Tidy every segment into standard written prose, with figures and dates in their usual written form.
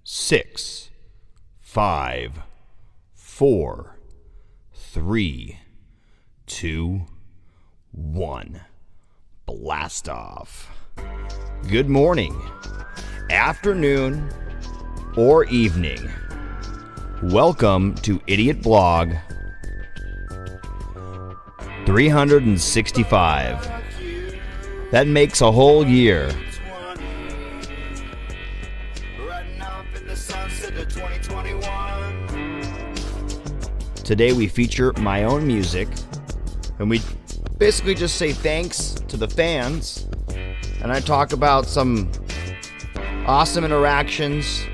6, 5, 4, 3, 2, 1. Blast off. Good morning, afternoon, or evening. Welcome to IdiOtBlog 365. That makes a whole year. Today we feature my own music, and we basically just say thanks to the fans, and I talk about some awesome interactions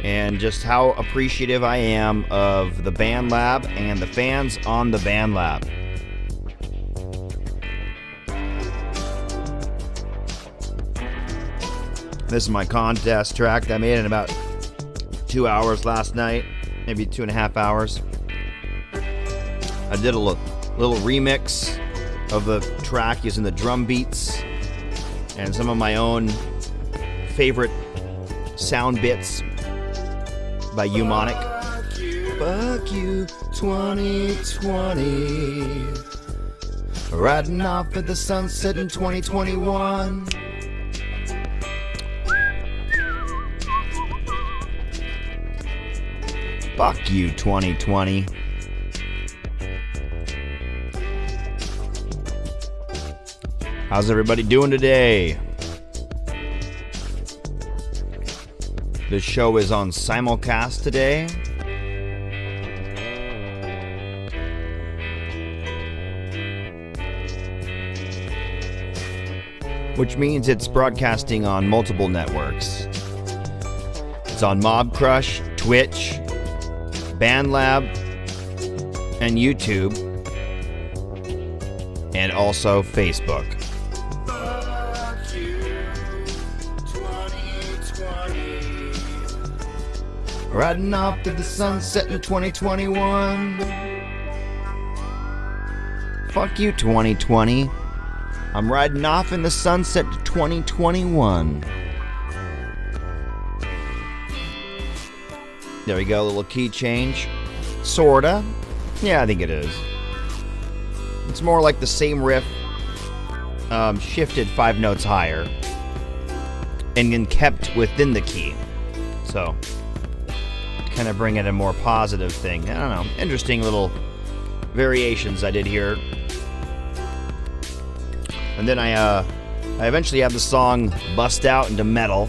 and just how appreciative I am of the BandLab and the fans on the BandLab. This is my contest track that I made in about 2 hours last night, maybe 2.5 hours. I did a little remix of the track using the drum beats and some of my own favorite sound bits by Umonic. Fuck you, 2020. Riding off at the sunset in 2021. Fuck you, 2020. How's everybody doing today? This show is on simulcast today. Which means it's broadcasting on multiple networks. It's on Mob Crush, Twitch, BandLab, and YouTube, and also Facebook. Fuck you, 2020. Riding off to the sunset in 2021. Fuck you, 2020. I'm riding off in the sunset to 2021. There we go, a little key change. Sorta. Yeah, I think it is. It's more like the same riff, shifted 5 notes higher, and then kept within the key. So, kind of bring it a more positive thing. I don't know. Interesting little variations I did here. And then I eventually have the song bust out into metal.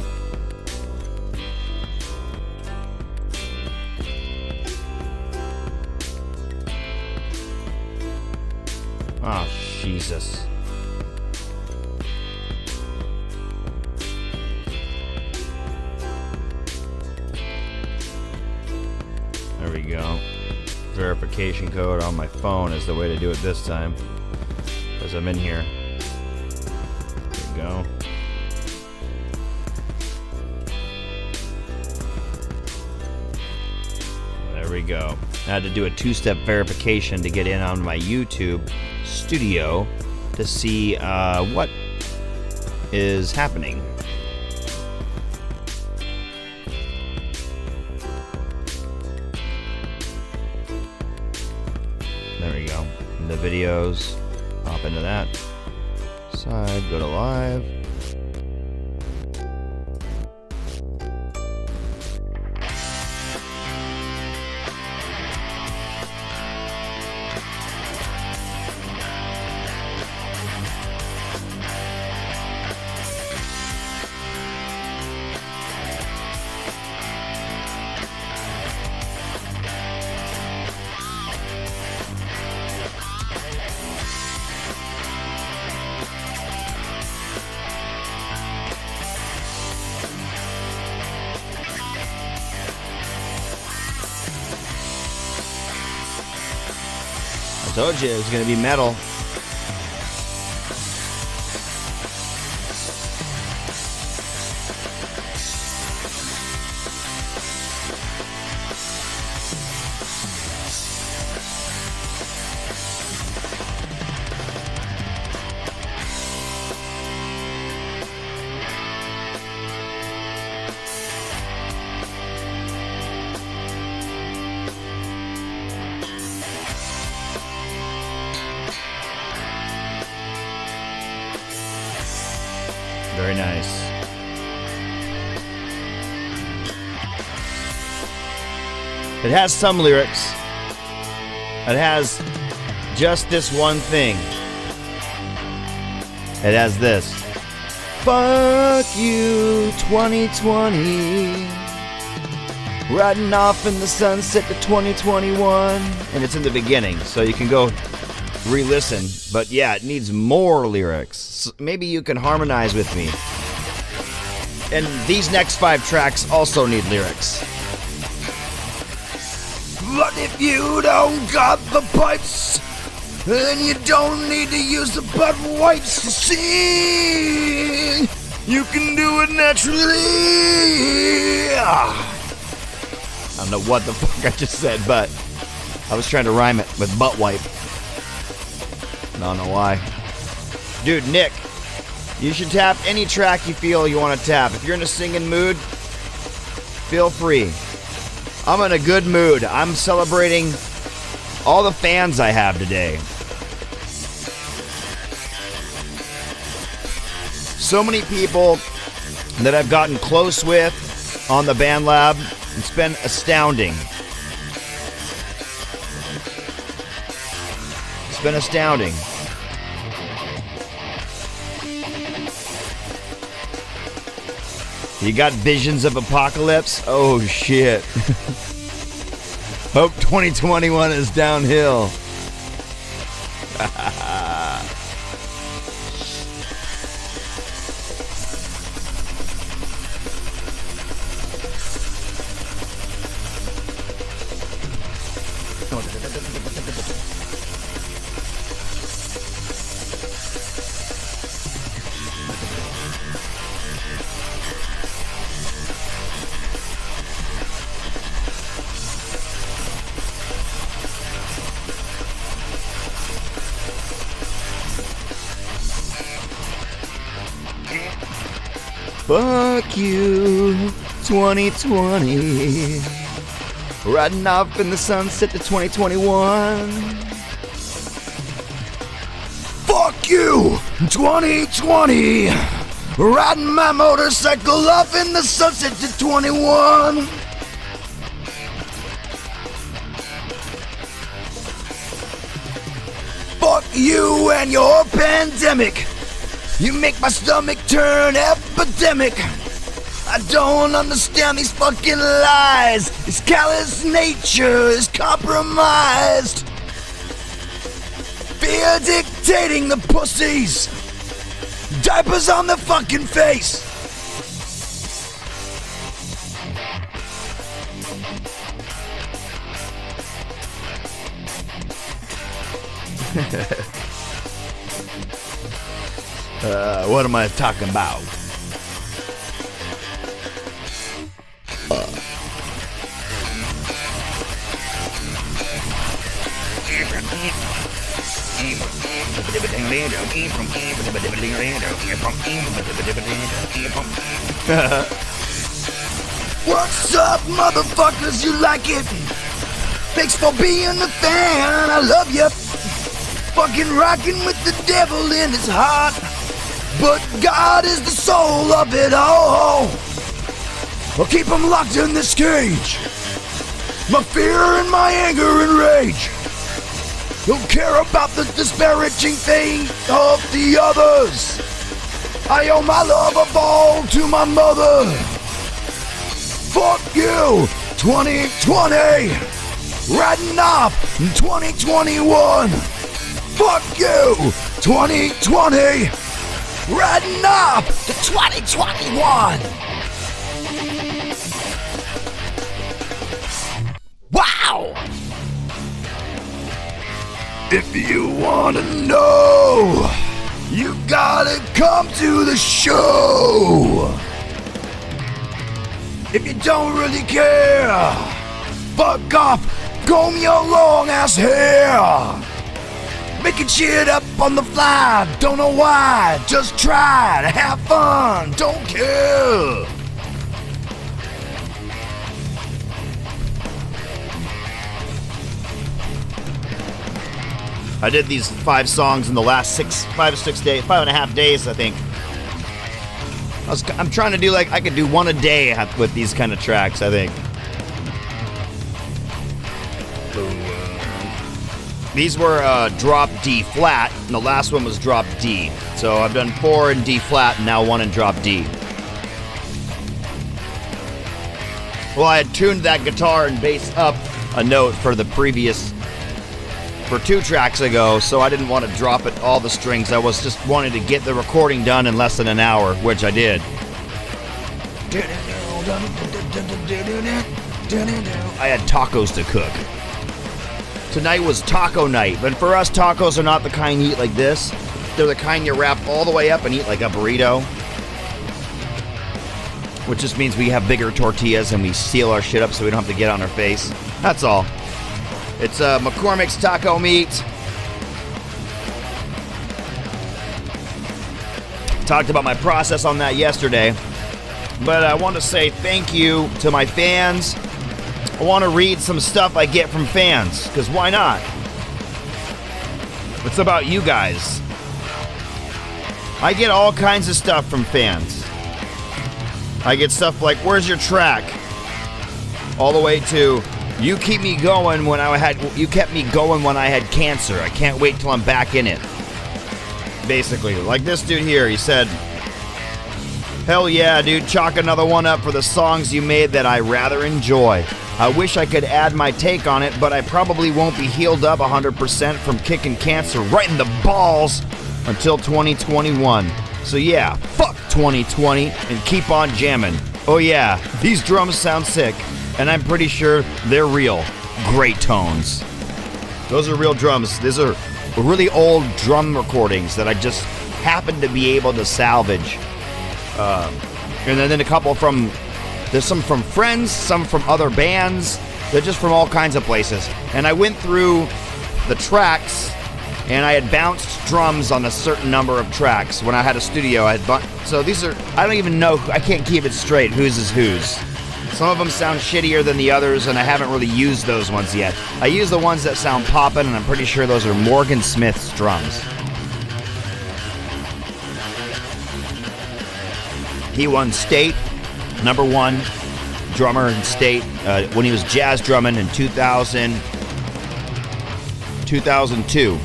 Oh, Jesus. There we go. Verification code on my phone is the way to do it this time, because I'm in here. There we go. There we go. I had to do a 2-step verification to get in on my YouTube studio to see what is happening. There we go. And the videos, pop into that side, go to live. I told you it was going to be metal. Very nice. It has some lyrics. It has just this one thing. It has this. Fuck you, 2020. Riding off in the sunset to 2021. And it's in the beginning, so you can go re-listen. But yeah, it needs more lyrics. So maybe you can harmonize with me. And these next 5 tracks also need lyrics. But if you don't got the pipes, then you don't need to use the butt wipes to sing. You can do it naturally. I don't know what the fuck I just said, but I was trying to rhyme it with butt wipe. I don't know why. Dude, Nick, you should tap any track you feel you want to tap. If you're in a singing mood, feel free. I'm in a good mood. I'm celebrating all the fans I have today. So many people that I've gotten close with on the BandLab. It's been astounding. It's been astounding. You got visions of apocalypse? Oh shit. Hope 2021 is downhill. Fuck you, 2020. Riding off in the sunset to 2021. Fuck you, 2020. Riding my motorcycle off in the sunset to 21. Fuck you and your pandemic. You make my stomach turn epidemic. I don't understand these fucking lies. His callous nature is compromised. Fear dictating the pussies. Diapers on the fucking face. What am I talking about? What's up, motherfuckers? You like it? Thanks for being a fan. I love you. Fucking rocking with the devil in his heart. But God is the soul of it all. I'll keep him locked in this cage. My fear and my anger and rage. Don't care about the disparaging fate of the others. I owe my love of all to my mother. Fuck you, 2020. Riding off in 2021. Fuck you, 2020. Riding up to 2021. Wow! If you wanna know, you gotta come to the show. If you don't really care, fuck off, comb your long ass hair. Making shit up on the fly, don't know why. Just try to have fun, don't care. I did these 5 songs in the last 5 or 6 days, 5.5 days, I think. I'm trying to do like, I could do one a day with these kind of tracks, I think. These were drop D flat, and the last one was drop D. So I've done 4 in D flat, and now 1 in drop D. Well, I had tuned that guitar and bass up a note for 2 tracks ago, so I didn't want to drop it all the strings. I was just wanting to get the recording done in less than an hour, which I did. I had tacos to cook. Tonight was taco night, but for us, tacos are not the kind you eat like this. They're the kind you wrap all the way up and eat like a burrito. Which just means we have bigger tortillas and we seal our shit up so we don't have to get on our face. That's all. It's McCormick's taco meat. Talked about my process on that yesterday. But I want to say thank you to my fans. I want to read some stuff I get from fans, because why not? It's about you guys. I get all kinds of stuff from fans. I get stuff like, where's your track? All the way to, you kept me going when I had cancer. I can't wait till I'm back in it. Basically, like this dude here, he said, hell yeah, dude, chalk another one up for the songs you made that I rather enjoy. I wish I could add my take on it, but I probably won't be healed up 100% from kicking cancer right in the balls until 2021. So yeah, fuck 2020 and keep on jamming. Oh yeah, these drums sound sick, and I'm pretty sure they're real. Great tones. Those are real drums. These are really old drum recordings that I just happened to be able to salvage. And then a couple from, there's some from friends, some from other bands. They're just from all kinds of places. And I went through the tracks, and I had bounced drums on a certain number of tracks. When I had a studio, so these are, I don't even know, I can't keep it straight, whose is whose. Some of them sound shittier than the others, and I haven't really used those ones yet. I use the ones that sound poppin', and I'm pretty sure those are Morgan Smith's drums. He won state, #1 drummer in state when he was jazz drumming in 2002.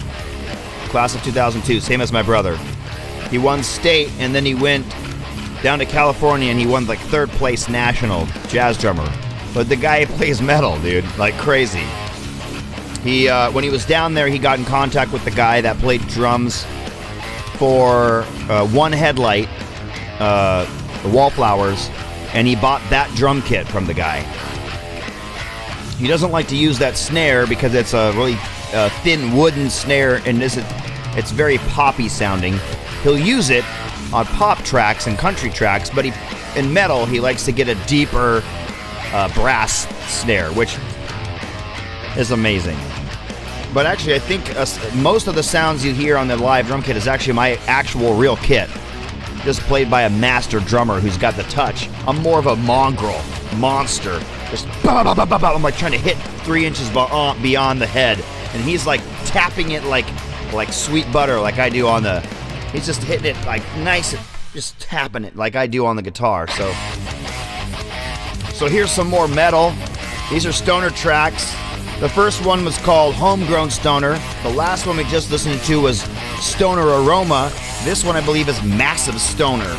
Class of 2002, same as my brother. He won state, and then he went down to California, and he won like 3rd place national jazz drummer. But the guy plays metal, dude, like crazy. He when he was down there, he got in contact with the guy that played drums for One Headlight, the Wallflowers, and he bought that drum kit from the guy. He doesn't like to use that snare because it's a really thin wooden snare, and it's very poppy sounding. He'll use it on pop tracks and country tracks, but in metal he likes to get a deeper brass snare, which is amazing. But actually, I think most of the sounds you hear on the live drum kit is actually my actual real kit, just played by a master drummer who's got the touch. I'm more of a monster. Just I'm like trying to hit 3 inches beyond the head, and he's like tapping it like sweet butter, like I do on the. He's just hitting it like nice, just tapping it like I do on the guitar. So here's some more metal. These are stoner tracks. The first one was called Homegrown Stoner. The last one we just listened to was Stoner Aroma. This one I believe is Massive Stoner.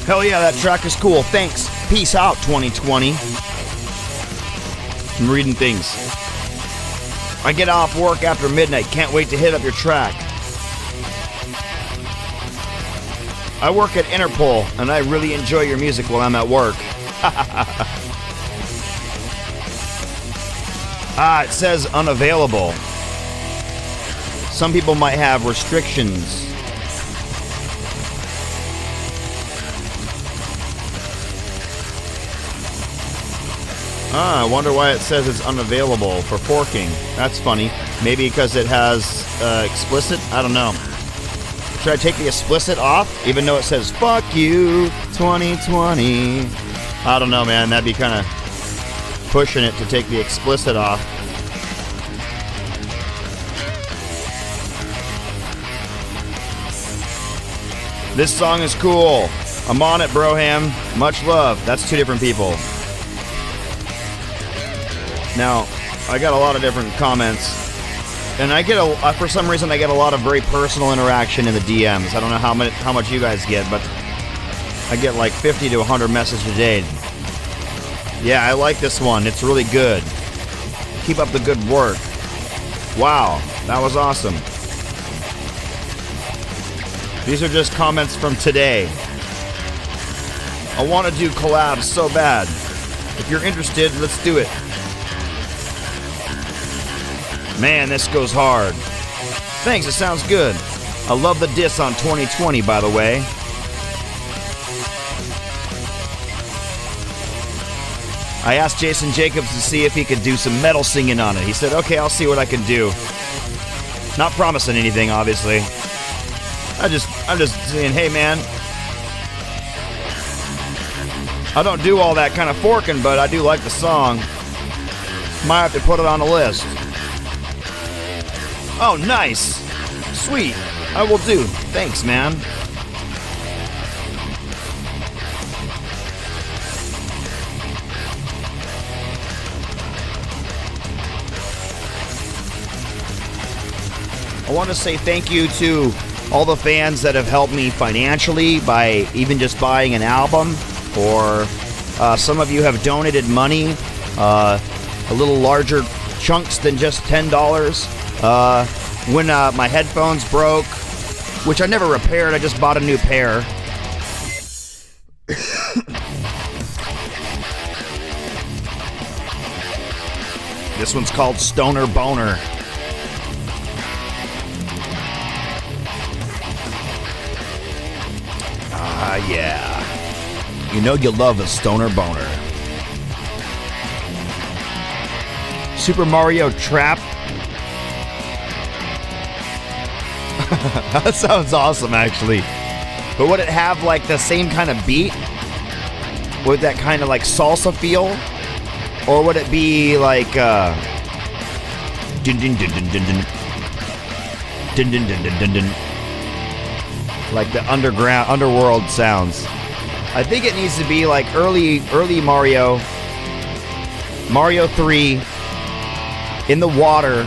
Hell yeah, that track is cool. Thanks. Peace out, 2020. I'm reading things. I get off work after midnight. Can't wait to hit up your track. I work at Interpol, and I really enjoy your music while I'm at work. It says unavailable. Some people might have restrictions. I wonder why it says it's unavailable for forking. That's funny. Maybe because it has explicit? I don't know. Should I take the explicit off, even though it says, fuck you, 2020? I don't know, man. That'd be kind of pushing it to take the explicit off. This song is cool. I'm on it, Broham. Much love. That's two different people. Now, I got a lot of different comments. And I get for some reason I get a lot of very personal interaction in the DMs. I don't know how much you guys get, but I get like 50 to 100 messages a day. Yeah, I like this one. It's really good. Keep up the good work. Wow, that was awesome. These are just comments from today. I want to do collabs so bad. If you're interested, let's do it. Man, this goes hard. Thanks, it sounds good. I love the diss on 2020, by the way. I asked Jason Jacobs to see if he could do some metal singing on it. He said, okay, I'll see what I can do. Not promising anything, obviously. I'm just saying, hey, man. I don't do all that kind of forking, but I do like the song. Might have to put it on the list. Oh, nice. Sweet. I will do. Thanks, man. I want to say thank you to all the fans that have helped me financially by even just buying an album, or some of you have donated money, a little larger chunks than just $10. When my headphones broke, which I never repaired, I just bought a new pair. This one's called Stoner Boner. Ah, yeah. You know you love a Stoner Boner. Super Mario Trap. That sounds awesome, actually. But would it have like the same kind of beat? Would that kind of like salsa feel? Or would it be like dun dun dun dun dun dun dun dun dun dun dun, like the underworld sounds? I think it needs to be like early Mario 3 in the water,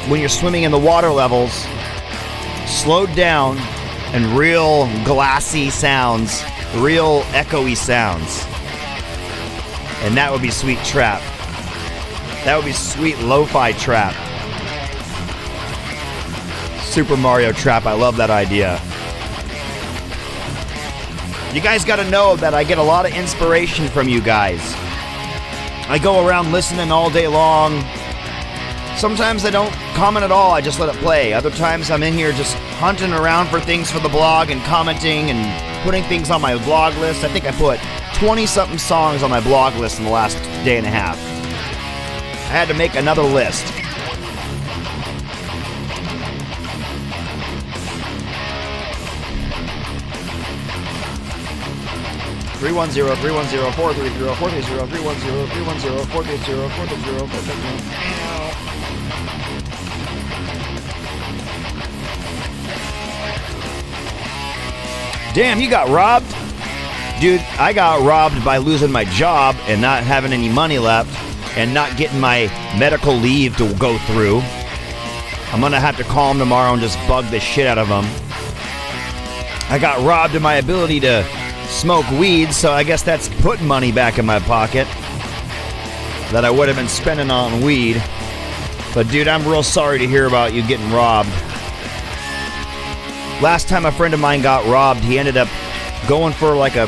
when you're swimming in the water levels, slowed down, and real glassy sounds, real echoey sounds. And that would be sweet trap. That would be sweet lo-fi trap. Super Mario Trap, I love that idea. You guys gotta know that I get a lot of inspiration from you guys. I go around listening all day long. Sometimes I don't comment at all, I just let it play. Other times I'm in here just hunting around for things for the blog and commenting and putting things on my blog list. I think I put 20-something songs on my blog list in the last day and a half. I had to make another list. Three 310 430 430 310 310 430 430. Damn, you got robbed? Dude, I got robbed by losing my job and not having any money left and not getting my medical leave to go through. I'm gonna have to call him tomorrow and just bug the shit out of him. I got robbed of my ability to smoke weed, so I guess that's putting money back in my pocket that I would have been spending on weed. But dude, I'm real sorry to hear about you getting robbed. Last time a friend of mine got robbed, he ended up going for like a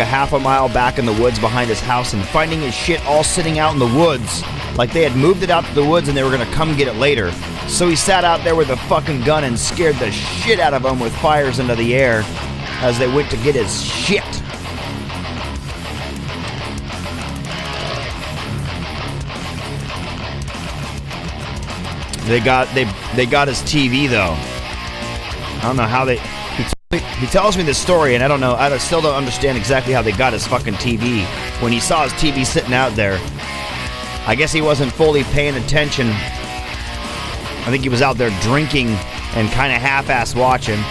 half a mile back in the woods behind his house and finding his shit all sitting out in the woods. Like they had moved it out to the woods and they were gonna come get it later. So he sat out there with a fucking gun and scared the shit out of them with fires into the air as they went to get his shit. They got his TV though. I don't know how they. He tells me this story, and I don't know. I still don't understand exactly how they got his fucking TV. When he saw his TV sitting out there, I guess he wasn't fully paying attention. I think he was out there drinking and kind of half-ass watching.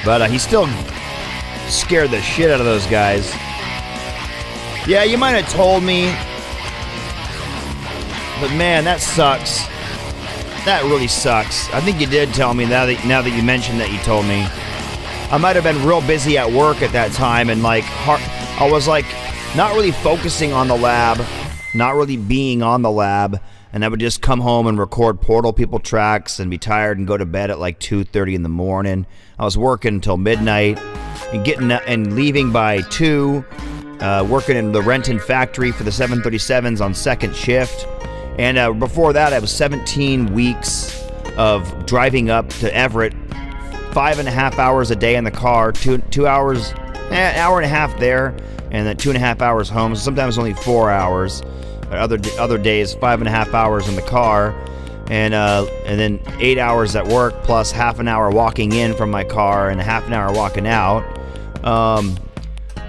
But he still scared the shit out of those guys. Yeah, you might have told me. But man, that sucks. That really sucks. I think you did tell me now that you mentioned that you told me. I might have been real busy at work at that time, and like I was like not really focusing on the lab, not really being on the lab, and I would just come home and record Portal People tracks and be tired and go to bed at like 2:30 in the morning. I was working until midnight and getting and leaving by 2, working in the Renton factory for the 737s on second shift. And before that, I was 17 weeks of driving up to Everett, 5.5 hours a day in the car, 2 hours, an hour and a half there, and then 2.5 hours home. So sometimes only 4 hours. But other days, 5.5 hours in the car, and then 8 hours at work, plus half an hour walking in from my car and half an hour walking out.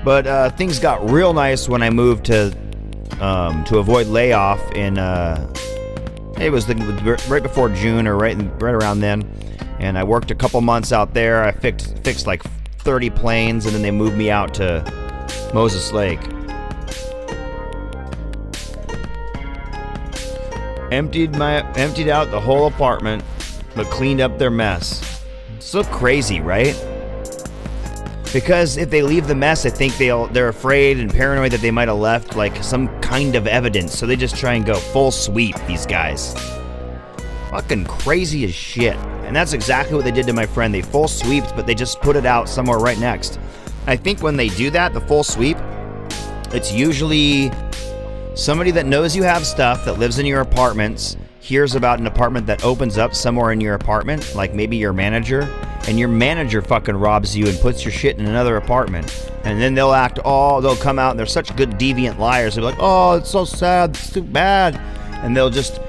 But things got real nice when I moved to avoid layoff in it was right before June or right around then, and I worked a couple months out there. I fixed like 30 planes, and then they moved me out to Moses Lake. Emptied out the whole apartment, but cleaned up their mess. So crazy, right? Because if they leave the mess, I think they're afraid and paranoid that they might have left like some kind of evidence. So they just try and go full sweep, these guys. Fucking crazy as shit. And that's exactly what they did to my friend. They full sweeped, but they just put it out somewhere right next. I think when they do that, the full sweep, it's usually somebody that knows you have stuff, that lives in your apartments, hears about an apartment that opens up somewhere in your apartment, like maybe your manager, and your manager fucking robs you and puts your shit in another apartment. And then they'll come out and they're such good deviant liars. They'll be like, oh, it's so sad, it's too bad. And they'll just,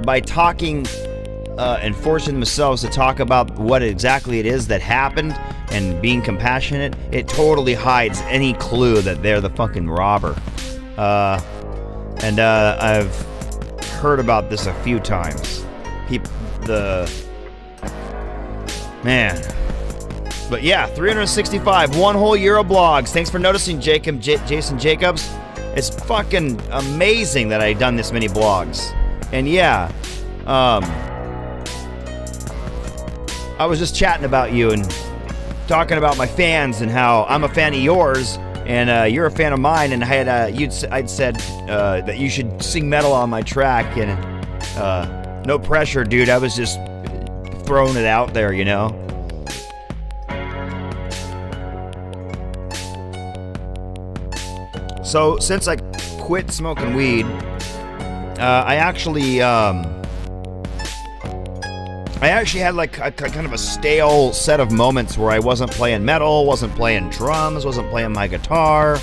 by talking and forcing themselves to talk about what exactly it is that happened and being compassionate, it totally hides any clue that they're the fucking robber. And I've heard about this a few times. Man. But yeah, 365, one whole year of blogs. Thanks for noticing, Jason Jacobs. It's fucking amazing that I've done this many blogs. And yeah, I was just chatting about you and talking about my fans and how I'm a fan of yours and you're a fan of mine, and I'd said that you should sing metal on my track, and no pressure, dude. I was just throwing it out there, you know. So since I quit smoking weed, I actually had like a kind of a stale set of moments where I wasn't playing metal, wasn't playing drums, wasn't playing my guitar,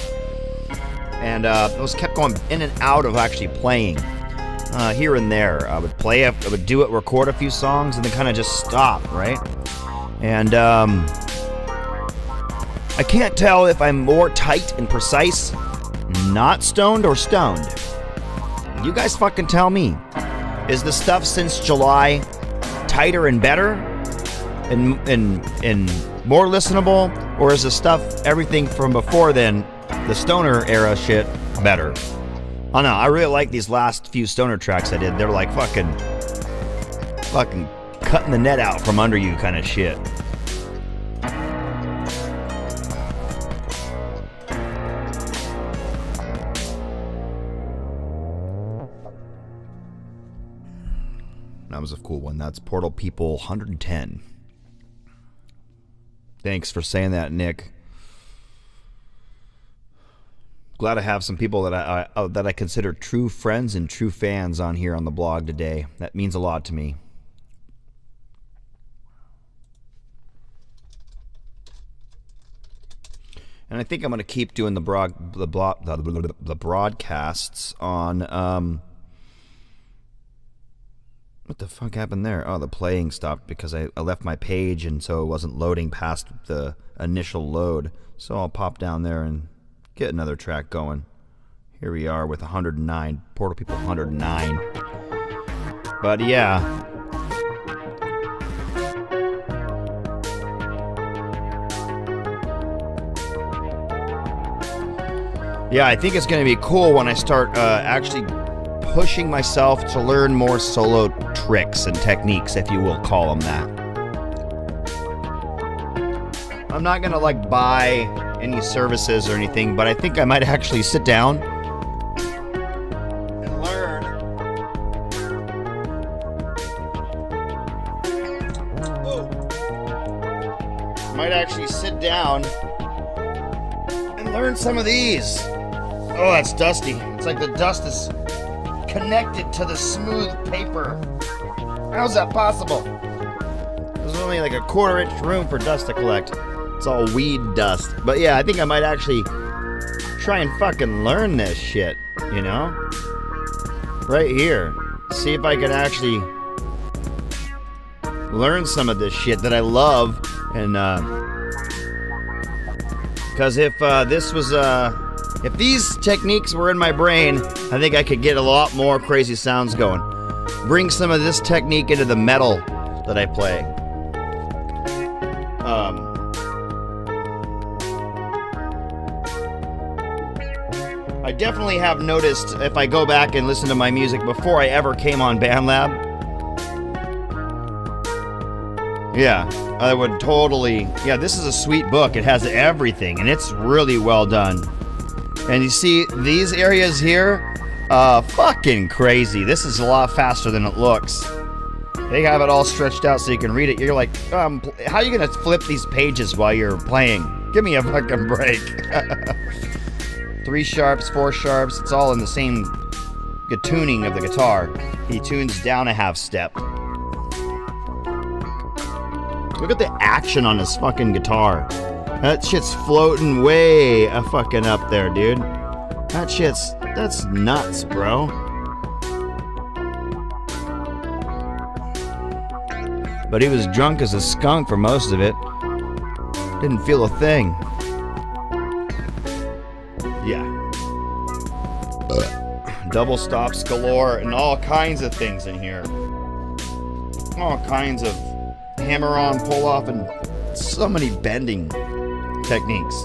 and I kept going in and out of actually playing here and there. I would play, I would do it, record a few songs, and then kind of just stop, right? And I can't tell if I'm more tight and precise, not stoned, or stoned. You guys fucking tell me. Is the stuff since July tighter and better and more listenable, or is the stuff, everything from before then, the stoner era shit, better? I don't know. I really like these last few stoner tracks I did. They're like fucking cutting the net out from under you kind of shit. That was a cool one. That's Portal People 110. Thanks for saying that, Nick. Glad to have some people that I consider true friends and true fans on here on the blog today. That means a lot to me. And I think I'm going to keep doing the broadcasts on what the fuck happened there? Oh, the playing stopped because I left my page, and so it wasn't loading past the initial load. So I'll pop down there and get another track going. Here we are with 109, Portal People 109. But yeah. Yeah, I think it's going to be cool when I start actually pushing myself to learn more solo tricks and techniques, if you will call them that. I'm not going to like buy any services or anything, but I think I might actually sit down and learn. Might actually sit down and learn some of these. Oh, that's dusty. It's like the dust is connected to the smooth paper. How's that possible? There's only like a 1/4 inch room for dust to collect. It's all weed dust. But yeah, I think I might actually try and fucking learn this shit, you know? Right here. See if I can actually learn some of this shit that I love. And, because if this was, if these techniques were in my brain, I think I could get a lot more crazy sounds going. Bring some of this technique into the metal that I play. I definitely have noticed, if I go back and listen to my music before I ever came on BandLab, yeah, I would totally, yeah, this is a sweet book. It has everything, and it's really well done. And you see, these areas here, fucking crazy. This is a lot faster than it looks. They have it all stretched out so you can read it. You're like, how are you gonna flip these pages while you're playing? Give me a fucking break. 3 sharps, 4 sharps, it's all in the same tuning of the guitar. He tunes down a 1/2 step. Look at the action on his fucking guitar. That shit's floating way fucking up there, dude. That's nuts, bro. But he was drunk as a skunk for most of it. Didn't feel a thing. Yeah. Double stops galore and all kinds of things in here. All kinds of hammer on, pull off, and so many bending techniques.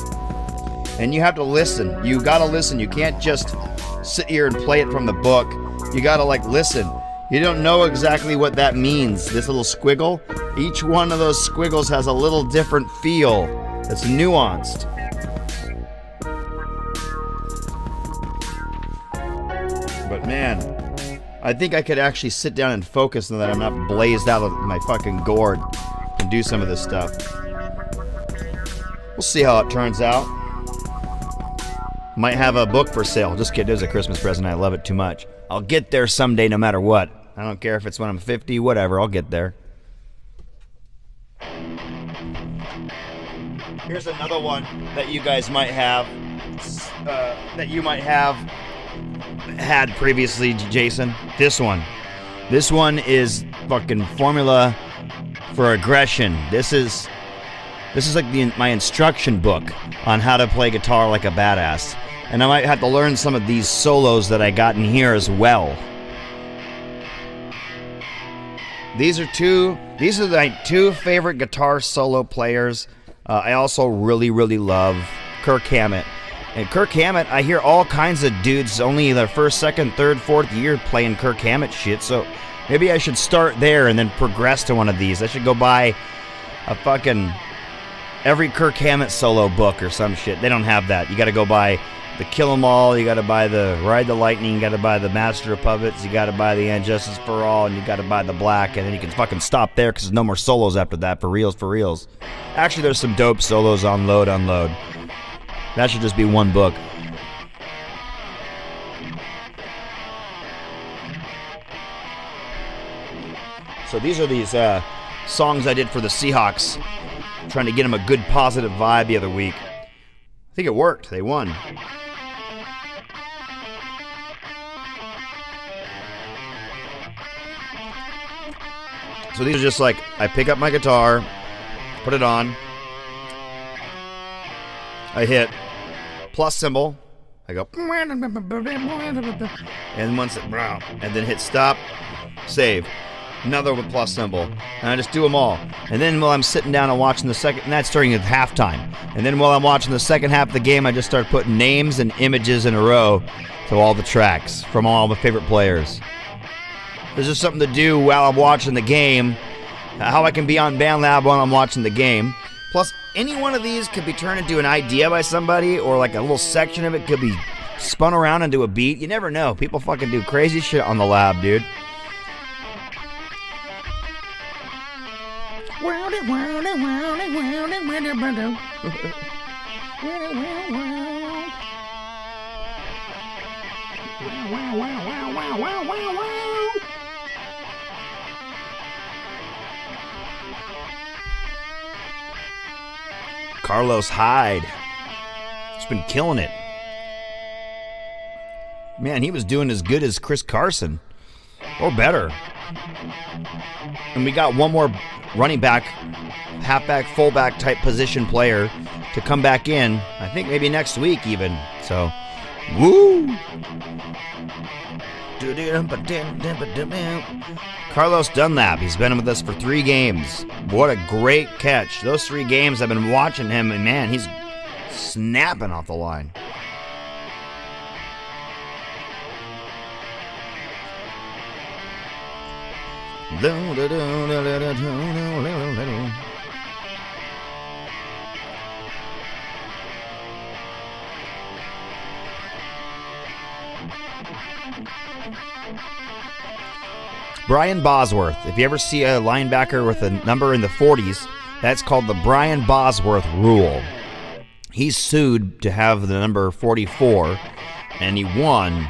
And you have to listen. You gotta listen. You can't just sit here and play it from the book. You gotta like listen. You don't know exactly what that means. This little squiggle, each one of those squiggles has a little different feel. It's nuanced. But man, I think I could actually sit down and focus so that I'm not blazed out of my fucking gourd and do some of this stuff. We'll see how it turns out. Might have a book for sale. Just kidding, it was a Christmas present. I love it too much. I'll get there someday no matter what. I don't care if it's when I'm 50, whatever, I'll get there. Here's another one that you guys might have, that you might have had previously, Jason. This one. This one is fucking formula for aggression. This is like my instruction book on how to play guitar like a badass. And I might have to learn some of these solos that I got in here as well. These are my 2 favorite guitar solo players. I also really, really love Kirk Hammett. And Kirk Hammett, I hear all kinds of dudes only their 1st, 2nd, 3rd, 4th year playing Kirk Hammett shit. So maybe I should start there and then progress to one of these. I should go buy a fucking every Kirk Hammett solo book or some shit. They don't have that. You got to go buy the Kill 'Em All, you got to buy the Ride the Lightning, you got to buy the Master of Puppets, you got to buy the And Justice for All, and you got to buy the Black, and then you can fucking stop there because there's no more solos after that, for reals, for reals. Actually, there's some dope solos on Load Unload. That should just be one book. So these are these songs I did for the Seahawks, trying to get them a good positive vibe the other week. I think it worked. They won. So these are just like, I pick up my guitar, put it on, I hit plus symbol, I go, and once it, and then hit stop, save. Another with plus symbol. And I just do them all. And then while I'm sitting down and watching the second, and that's starting at halftime. And then while I'm watching the second half of the game, I just start putting names and images in a row to all the tracks from all my favorite players. There's just something to do while I'm watching the game. How I can be on BandLab while I'm watching the game. Plus, any one of these could be turned into an idea by somebody, or like a little section of it could be spun around into a beat. You never know. People fucking do crazy shit on the lab, dude. Carlos Hyde. He's been killing it. Man, he was doing as good as Chris Carson. Or better. And we got one more running back, halfback, fullback type position player to come back in. I think maybe next week even. So, woo! Carlos Dunlap, he's been with us for 3 games. What a great catch. Those 3 games I've been watching him, and man, he's snapping off the line. Brian Bosworth. If you ever see a linebacker with a number in the 40s, that's called the Brian Bosworth rule. He's sued to have the number 44, and he won.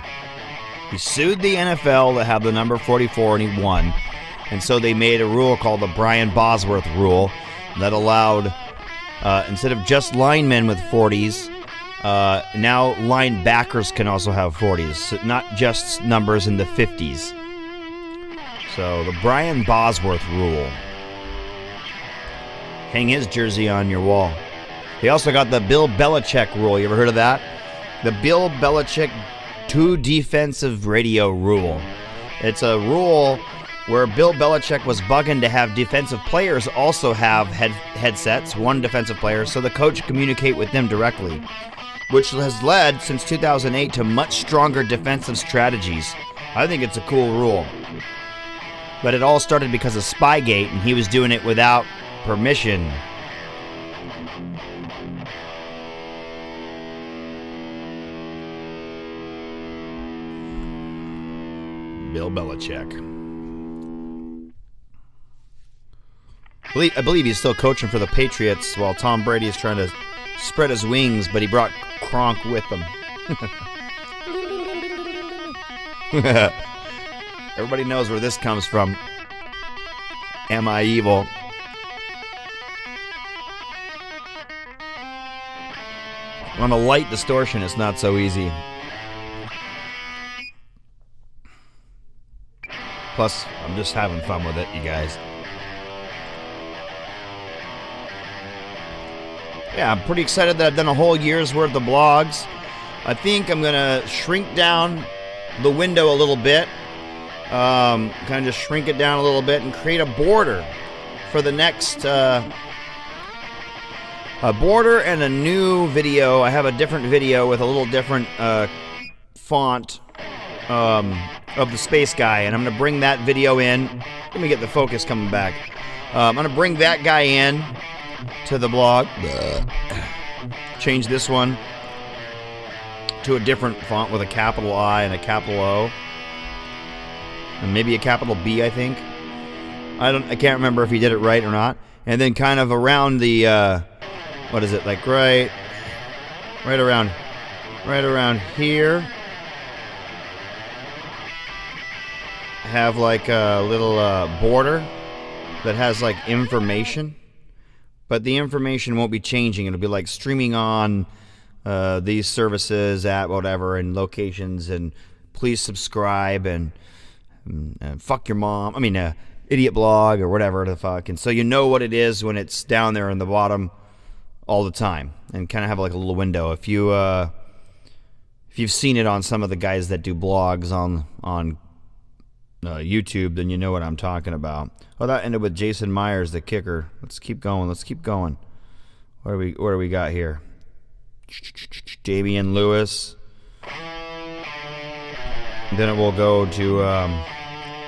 He sued the NFL to have the number 44, and he won. And so they made a rule called the Brian Bosworth rule that allowed, instead of just linemen with 40s, now linebackers can also have 40s, so not just numbers in the 50s. So the Brian Bosworth rule. Hang his jersey on your wall. They also got the Bill Belichick rule. You ever heard of that? The Bill Belichick 2 defensive radio rule. It's a rule where Bill Belichick was bugging to have defensive players also have headsets, one defensive player, so the coach communicate with them directly, which has led since 2008 to much stronger defensive strategies. I think it's a cool rule. But it all started because of Spygate, and he was doing it without permission. Bill Belichick. I believe he's still coaching for the Patriots while Tom Brady is trying to spread his wings, but he brought Kronk with him. Everybody knows where this comes from. Am I evil? On a light distortion, it's not so easy. Plus, I'm just having fun with it, you guys. Yeah, I'm pretty excited that I've done a whole year's worth of blogs. I think I'm going to shrink down the window a little bit. Kind of just shrink it down a little bit and create a border for the next a border and a new video. I have a different video with a little different font of the space guy, and I'm going to bring that video in. Let me get the focus coming back. I'm going to bring that guy in to the blog. Change this one to a different font with a capital I and a capital O. And maybe a capital B, I think. I can't remember if he did it right or not. And then kind of around the what is it, like right around here, have like a little border that has like information, but the information won't be changing. It'll be like streaming on these services at whatever and locations, and please subscribe and fuck your mom. I mean, IdiOtBlog or whatever the fuck. And so you know what it is when it's down there in the bottom all the time, and kind of have like a little window. If you've seen it on some of the guys that do blogs on YouTube, then you know what I'm talking about. Oh, that ended with Jason Myers, the kicker. Let's keep going. Let's keep going. What do we got here? Damian Lewis. Then it will go to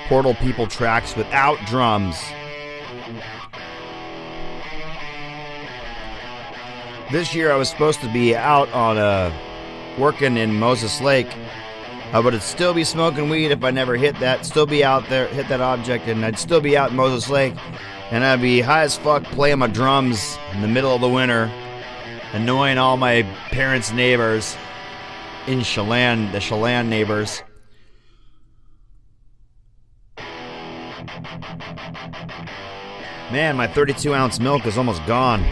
Portal People tracks without drums. This year I was supposed to be out on working in Moses Lake. I would still be smoking weed if I never hit that. Still be out there, hit that object, and I'd still be out in Moses Lake. And I'd be high as fuck playing my drums in the middle of the winter, annoying all my parents' neighbors in Chelan, the Chelan neighbors. Man, my 32-ounce milk is almost gone.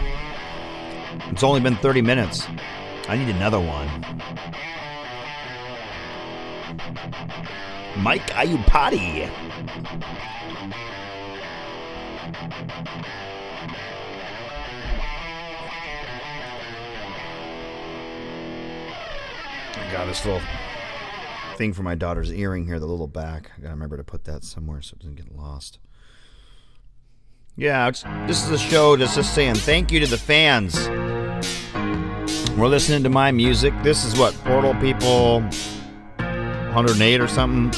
It's only been 30 minutes. I need another one. Mike, are you potty? I got this little thing for my daughter's earring here, the little back. I gotta remember to put that somewhere so it doesn't get lost. Yeah, this is a show that's just saying thank you to the fans. We're listening to my music. This is what, Portal People 108 or something?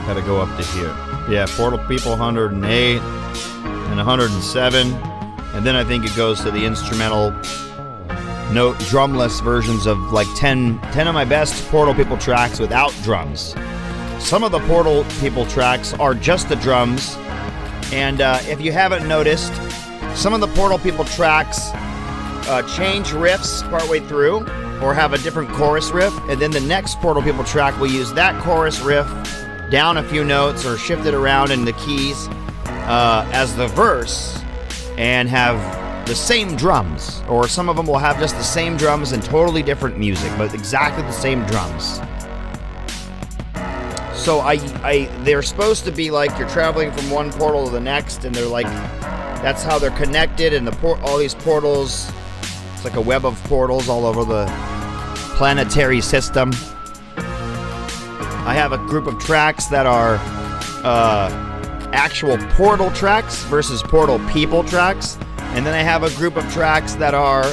Gotta go up to here. Yeah, Portal People 108 and 107. And then I think it goes to the instrumental note drumless versions of like 10 of my best Portal People tracks without drums. Some of the Portal People tracks are just the drums. And if you haven't noticed, some of the Portal People tracks change riffs partway through or have a different chorus riff, and then the next Portal People track will use that chorus riff down a few notes or shift it around in the keys as the verse and have the same drums, or some of them will have just the same drums and totally different music, but exactly the same drums. So they're supposed to be like you're traveling from one portal to the next, and they're like, that's how they're connected, and all these portals, it's like a web of portals all over the planetary system. I have a group of tracks that are actual portal tracks versus Portal People tracks, and then I have a group of tracks that are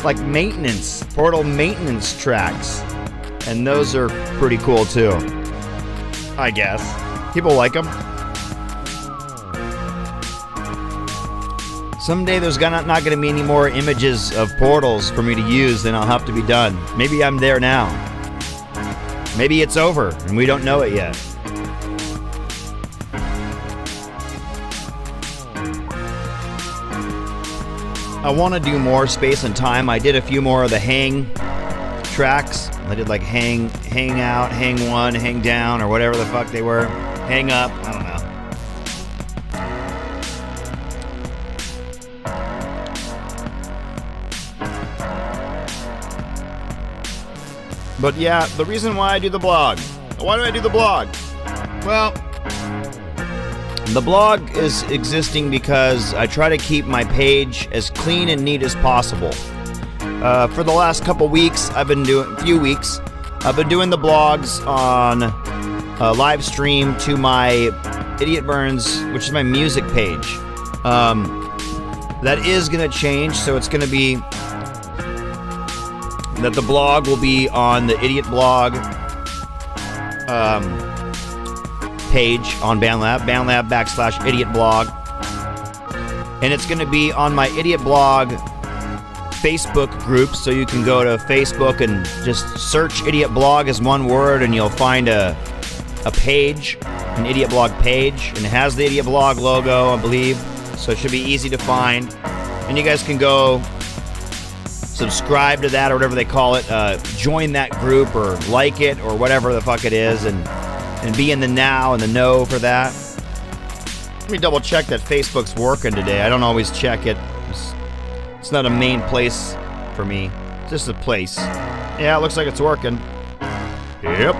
like maintenance, portal maintenance tracks. And those are pretty cool too, I guess. People like them. Someday there's not going to be any more images of portals for me to use, then I'll have to be done. Maybe I'm there now. Maybe it's over and we don't know it yet. I want to do more Space and Time. I did a few more of the hang tracks. I did like hang out, hang one, hang down, or whatever the fuck they were. Hang up, I don't know. But yeah, the reason why I do the blog. Why do I do the blog? Well, the blog is existing because I try to keep my page as clean and neat as possible. For the last couple weeks, I've been doing the blogs on live stream to my Idiot Burns, which is my music page. That is going to change, so it's going to be that the blog will be on the IdiOtBlog page on BandLab, BandLab/IdiOtBlog, and it's going to be on my IdiOtBlog Facebook group, so you can go to Facebook and just search IdiOtBlog as one word, and you'll find a page, an IdiOtBlog page, and it has the IdiOtBlog logo, I believe, so it should be easy to find. And you guys can go subscribe to that, or whatever they call it, join that group, or like it, or whatever the fuck it is, and be in the now and the know for that. Let me double check that Facebook's working today. I don't always check it. It's not a main place for me. It's just a place. Yeah, it looks like it's working. Yep.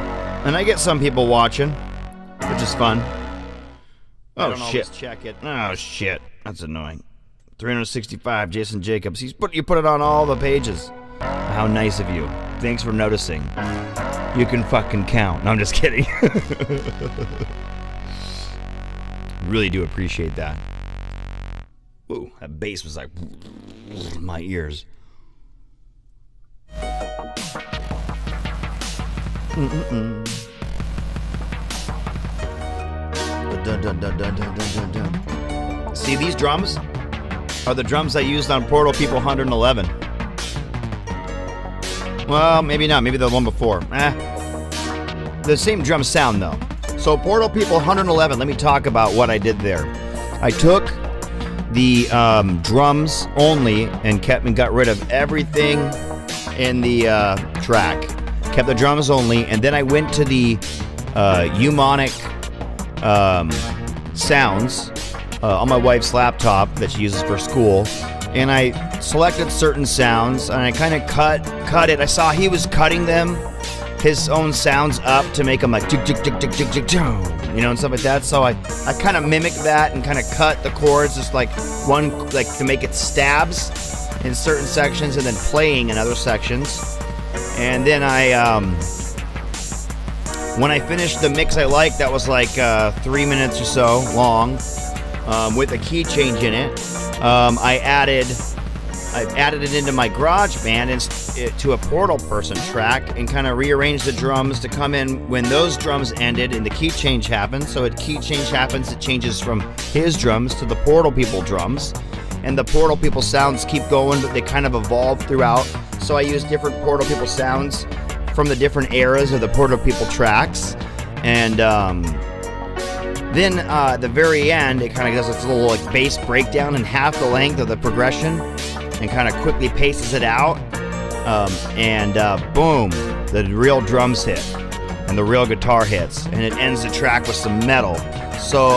And I get some people watching, which is fun. Oh, shit. Check it. Oh, shit. That's annoying. 365, Jason Jacobs. You put it on all the pages. How nice of you. Thanks for noticing. you can fucking count. No, I'm just kidding. Really do appreciate that. Ooh, that bass was like in my ears. See, these drums are the drums I used on Portal People 111. Well, maybe not. Maybe the one before. The same drum sound, though. So Portal People 111, let me talk about what I did there. I took the drums only and got rid of everything in the track. Kept the drums only, and then I went to the Umonic sounds on my wife's laptop that she uses for school, and I selected certain sounds and I kind of cut it. I saw he was cutting them, his own sounds up to make them like tick tick tick tick tick tick, you know, and stuff like that. So I kind of mimicked that and kind of cut the chords just like to make it stabs in certain sections and then playing in other sections. And then when I finished the mix I liked, that was like 3 minutes or so long, with a key change in it. I added it into my GarageBand to a Portal Person track and kind of rearranged the drums to come in when those drums ended and the key change happened. So a key change happens, it changes from his drums to the Portal People drums. And the Portal People sounds keep going, but they kind of evolve throughout. So I use different Portal People sounds from the different eras of the Portal People tracks. And then at the very end, it kind of does this little like bass breakdown in half the length of the progression and kind of quickly paces it out. Boom, the real drums hit and the real guitar hits. And it ends the track with some metal. So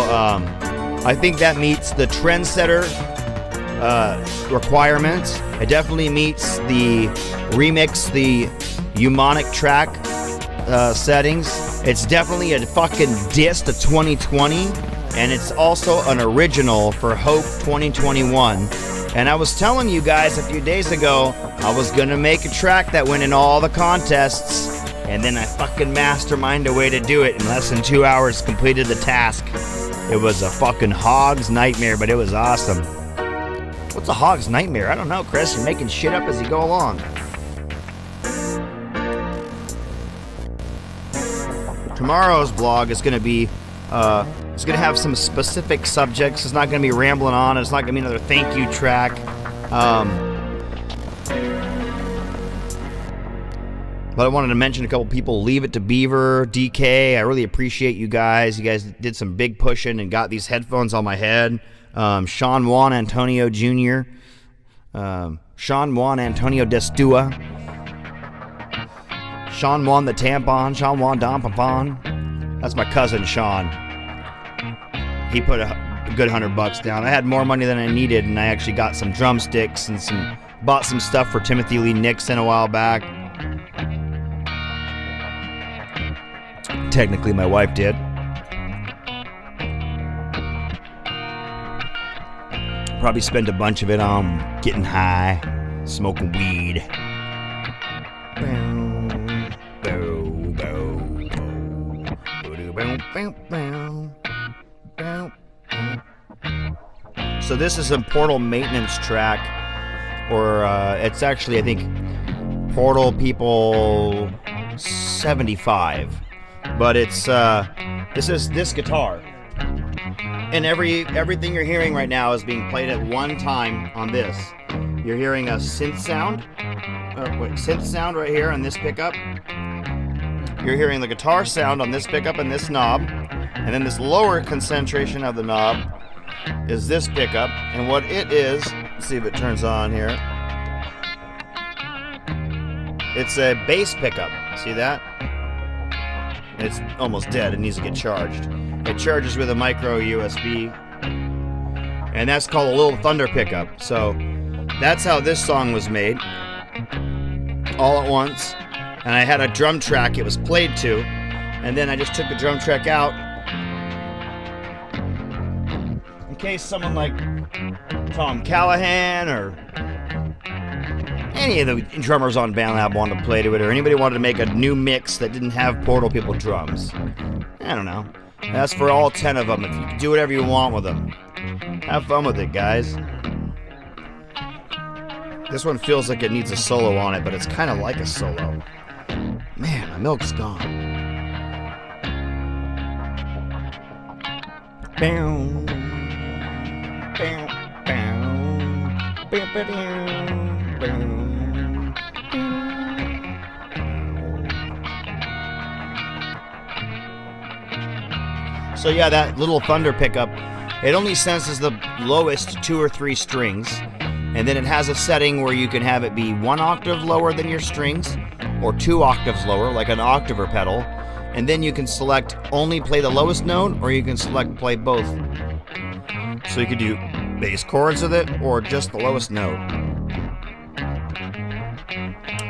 I think that meets the trendsetter requirements. It definitely meets the remix, the Umonic track settings. It's definitely a fucking diss to 2020, and it's also an original for Hope 2021. And I was telling you guys a few days ago I was gonna make a track that went in all the contests, and then I fucking masterminded a way to do it. In less than 2 hours, completed the task. It was a fucking hog's nightmare, but it was awesome. What's a hog's nightmare? I don't know, Chris. You're making shit up as you go along. Tomorrow's vlog is going to be, it's going to have some specific subjects. It's not going to be rambling on. It's not going to be another thank you track. But I wanted to mention a couple people. Leave It to Beaver, DK. I really appreciate you guys. You guys did some big pushing and got these headphones on my head. Sean Juan Antonio Jr., Sean Juan Antonio Destua, Sean Juan the Tampon, Sean Juan Dompapon. That's my cousin Sean. He put a good $100 down. I had more money than I needed, and I actually got some drumsticks and bought some stuff for Timothy Lee Nixon a while back. Technically, my wife did. Probably spent a bunch of it on getting high, smoking weed. So this is a Portal maintenance track, or it's actually, I think, Portal People 75. But it's this is this guitar. And everything you're hearing right now is being played at one time on this. You're hearing a synth sound, right here on this pickup. You're hearing the guitar sound on this pickup and this knob, and then this lower concentration of the knob is this pickup. And what it is, let's see if it turns on here. It's a bass pickup. See that? It's almost dead. It needs to get charged. It charges with a micro USB, and that's called a Little Thunder pickup. So that's how this song was made, all at once. And I had a drum track it was played to, and then I just took the drum track out in case someone like Tom Callahan or any of the drummers on BandLab wanted to play to it, or anybody wanted to make a new mix that didn't have Portal People drums. I don't know. That's for all 10 of them. If you can do whatever you want with them. Have fun with it, guys. This one feels like it needs a solo on it, but it's kind of like a solo. Man, my milk's gone. Bow. Bow. Bow. Bow. Bow. So yeah, that little thunder pickup, it only senses the lowest 2 or 3 strings, and then it has a setting where you can have it be 1 octave lower than your strings, or 2 octaves lower, like an octaver pedal, and then you can select only play the lowest note, or you can select play both. So you could do bass chords with it, or just the lowest note.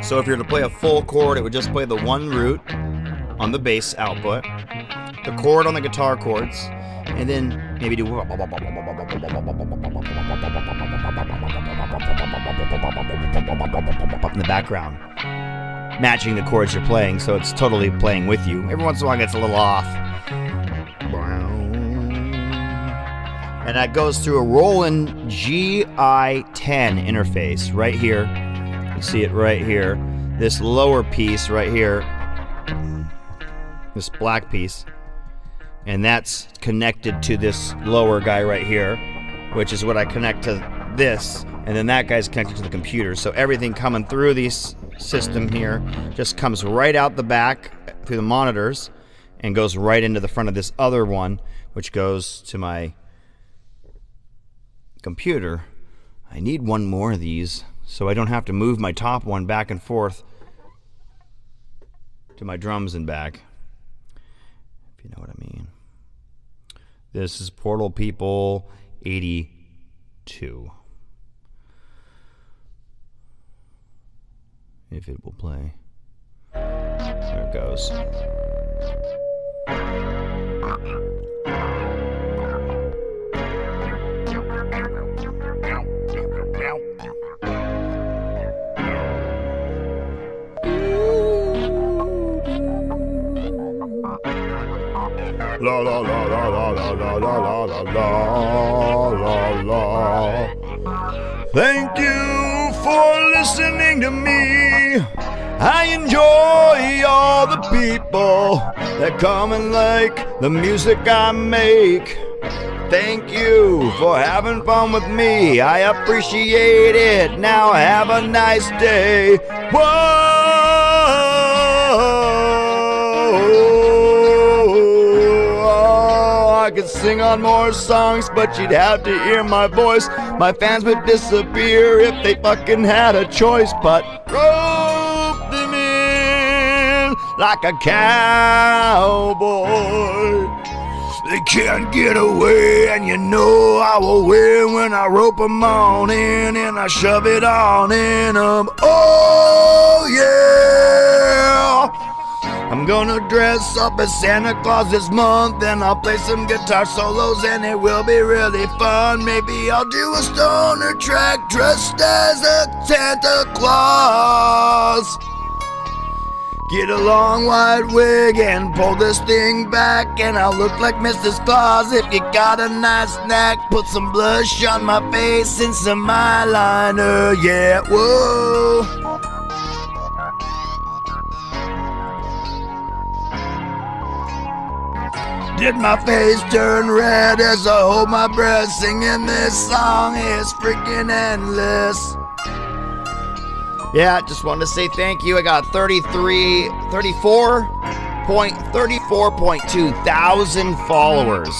So if you're to play a full chord, it would just play the 1 root on the bass output, the chord on the guitar chords, and then maybe do in the background, matching the chords you're playing, so it's totally playing with you. Every once in a while it gets a little off. And that goes through a Roland GI10 interface right here. You see it right here. This lower piece right here, this black piece, and that's connected to this lower guy right here, which is what I connect to this, and then that guy's connected to the computer. So everything coming through this system here just comes right out the back through the monitors and goes right into the front of this other one, which goes to my computer. I need one more of these so I don't have to move my top one back and forth to my drums and back, if you know what I mean. This is Portal People 82. If it will play. There it goes. La la la la la la la la la la la. Thank you for listening to me. I enjoy all the people that come and like the music I make. Thank you for having fun with me. I appreciate it. Now have a nice day. I could sing on more songs, but you'd have to hear my voice. My fans would disappear if they fucking had a choice. But rope them in like a cowboy. They can't get away, and you know I will win when I rope them on in and I shove it on in them. Oh yeah! I'm gonna dress up as Santa Claus this month, and I'll play some guitar solos, and it will be really fun. Maybe I'll do a stoner track dressed as a Santa Claus. Get a long white wig and pull this thing back, and I'll look like Mrs. Claus. If you got a nice snack, put some blush on my face and some eyeliner, yeah, whoa. Did my face turn red as I hold my breath? Singing this song is freaking endless. Yeah, just wanted to say thank you. I got 34.2 thousand followers.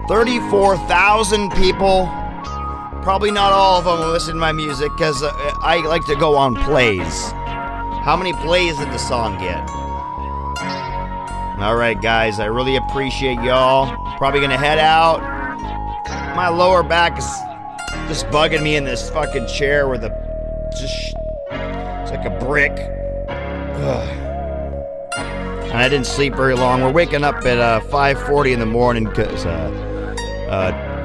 34,000 people. Probably not all of them will listen to my music because I like to go on plays. How many plays did the song get? Alright guys, I really appreciate y'all. Probably gonna head out. My lower back is just bugging me in this fucking chair with it's like a brick. Ugh. And I didn't sleep very long. We're waking up at 5:40 in the morning because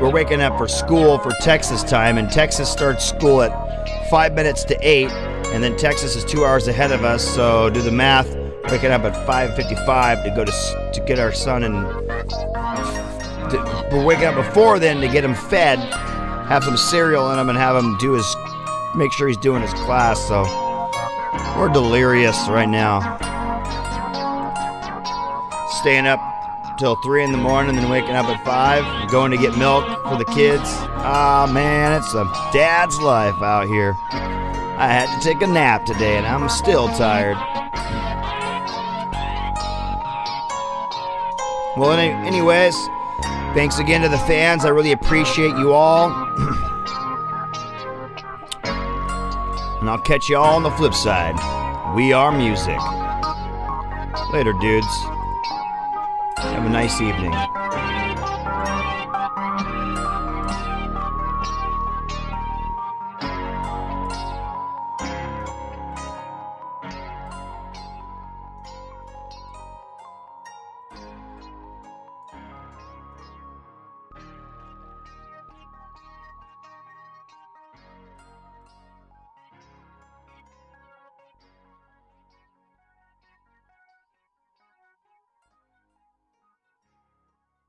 we're waking up for school for Texas time, and Texas starts school at 5 minutes to 8, and then Texas is 2 hours ahead of us, so do the math. Waking up at 5:55 to go to get our son, and we're waking up before then to get him fed, have some cereal in him, and have him do make sure he's doing his class. So we're delirious right now. Staying up till 3 in the morning, then waking up at 5, going to get milk for the kids. Ah, man, it's a dad's life out here. I had to take a nap today, and I'm still tired. Well, anyways, thanks again to the fans. I really appreciate you all. And I'll catch you all on the flip side. We are music. Later, dudes. Have a nice evening.